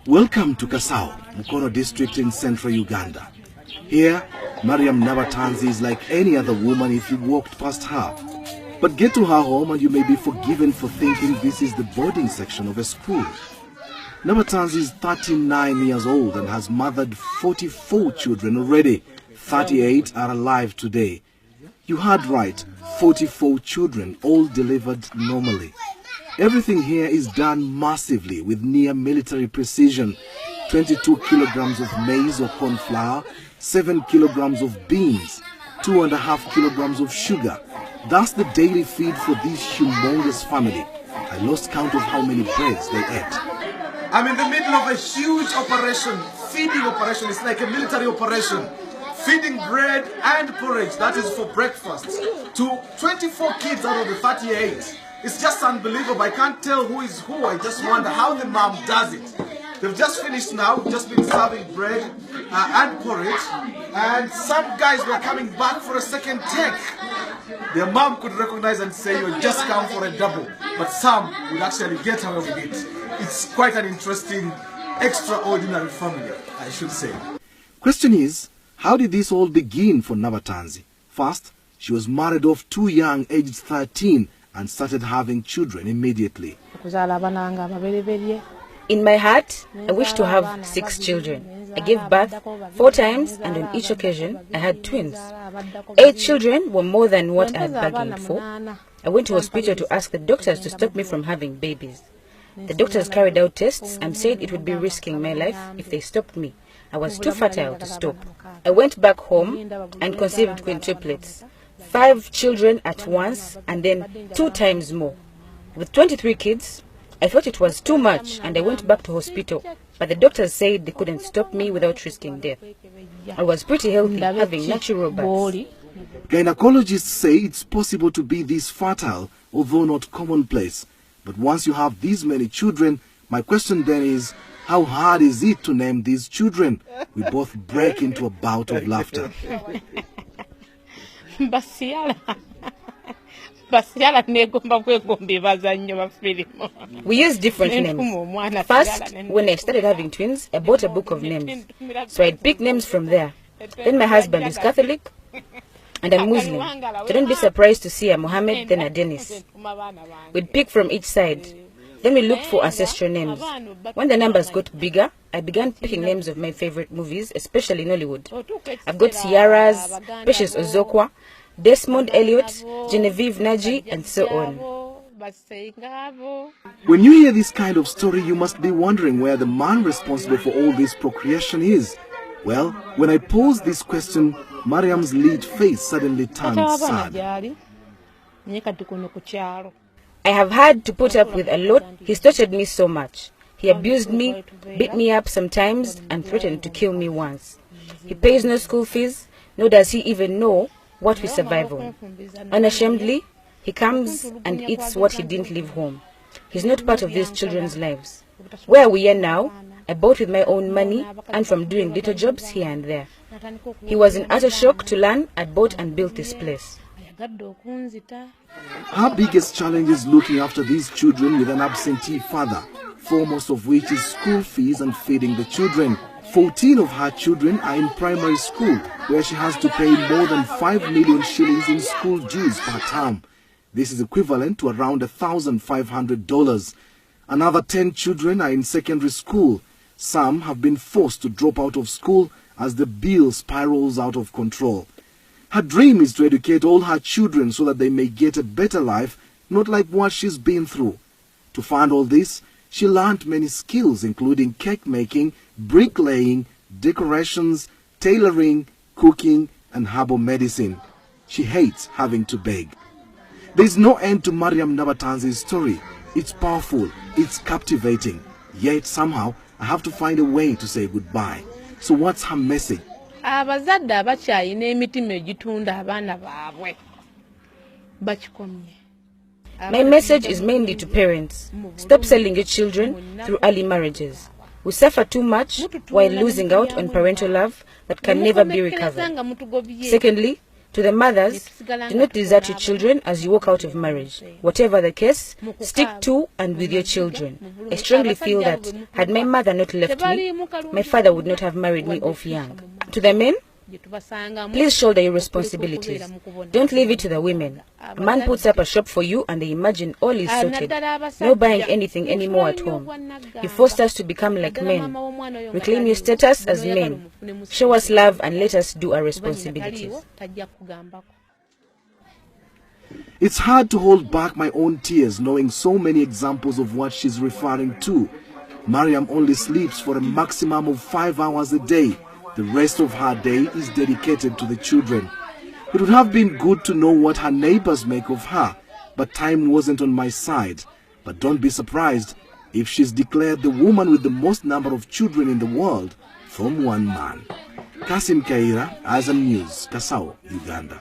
Welcome to Kasao, Mukono district in central Uganda. Here, Mariam Nabatanzi is like any other woman if you walked past her. But get to her home and you may be forgiven for thinking this is the boarding section of a school. Nabatanzi is 39 years old and has mothered 44 children already. 38 are alive today. You heard right, 44 children, all delivered normally. Everything here is done massively with near military precision. 22 kilograms of maize or corn flour, 7 kilograms of beans, 2.5 kilograms of sugar. That's the daily feed for this humongous family. I lost count of how many breads they ate. I'm in the middle of a huge operation, feeding operation. It's like a military operation. Feeding bread and porridge, that is for breakfast, to 24 kids out of the 38. It's just unbelievable. I can't tell who is who. I just wonder how the mom does it. They've just finished now, just been serving bread and porridge, and some guys were coming back for a second take. Their mom could recognize and say, you just come for a double, but some would actually get away with it. It's quite an interesting, extraordinary family, I should say. Question is, how did this all begin for Nabatanzi? First, she was married off too young, aged 13, and started having children immediately. In my heart, I wish to have 6 children. I gave birth 4 times, and on each occasion, I had twins. 8 children were more than what I had bargained for. I went to hospital to ask the doctors to stop me from having babies. The doctors carried out tests and said it would be risking my life if they stopped me. I was too fertile to stop. I went back home and conceived quintuplets. 5 children at once and then 2 times more. With 23 kids, I thought it was too much and I went back to hospital, but the doctors said they couldn't stop me without risking death. I was pretty healthy, having natural births. Gynecologists say it's possible to be this fertile, although not commonplace. But once you have these many children, my question then is, how hard is it to name these children? We both break into a bout of laughter. We use different names. First, when I started having twins, I bought a book of names. So I'd pick names from there. Then my husband is Catholic and I'm Muslim. So don't be surprised to see a Mohammed, then a Dennis. We'd pick from each side. Then we looked for ancestral names. When the numbers got bigger, I began picking names of my favorite movies, especially Nollywood. I've got Ciara's, Precious Ozokwa, Desmond Elliot, Genevieve Naji, and so on. When you hear this kind of story, you must be wondering where the man responsible for all this procreation is. Well, when I posed this question, Mariam's lead face suddenly turned sad. I have had to put up with a lot. He's tortured me so much. He abused me, beat me up sometimes, and threatened to kill me once. He pays no school fees, nor does he even know what we survive on. Unashamedly, he comes and eats what he didn't leave home. He's not part of these children's lives. Where we are now, I bought with my own money and from doing little jobs here and there. He was in utter shock to learn I bought and built this place. Her biggest challenge is looking after these children with an absentee father, foremost of which is school fees and feeding the children. 14 of her children are in primary school, where she has to pay more than 5 million shillings in school dues per term. This is equivalent to around $1,500. Another 10 children are in secondary school. Some have been forced to drop out of school as the bill spirals out of control. Her dream is to educate all her children so that they may get a better life, not like what she's been through. To fund all this, she learned many skills including cake making, bricklaying, decorations, tailoring, cooking, and herbal medicine. She hates having to beg. There is no end to Mariam Nabatanzi's story. It's powerful, it's captivating. Yet somehow, I have to find a way to say goodbye. So what's her message? Abazadde abakyayina emitima egitunda abaana baabwe bakikomye. My message is mainly to parents. Stop selling your children through early marriages. We suffer too much while losing out on parental love that can never be recovered. Secondly, To the mothers, do not desert your children as you walk out of marriage. Whatever the case, stick to and with your children. I strongly feel that had my mother not left me, my father would not have married me off young. To the men, please shoulder your responsibilities. Don't leave it to the women. A man puts up a shop for you and they imagine all is sorted. No buying anything anymore at home. You forced us to become like men. Reclaim your status as men. Show us love and let us do our responsibilities. It's hard to hold back my own tears knowing so many examples of what she's referring to. Mariam only sleeps for a maximum of 5 hours a day. The rest of her day is dedicated to the children. It would have been good to know what her neighbors make of her, but time wasn't on my side. But don't be surprised if she's declared the woman with the most number of children in the world from one man. Kasim Kaira, Azam News, Kasao, Uganda.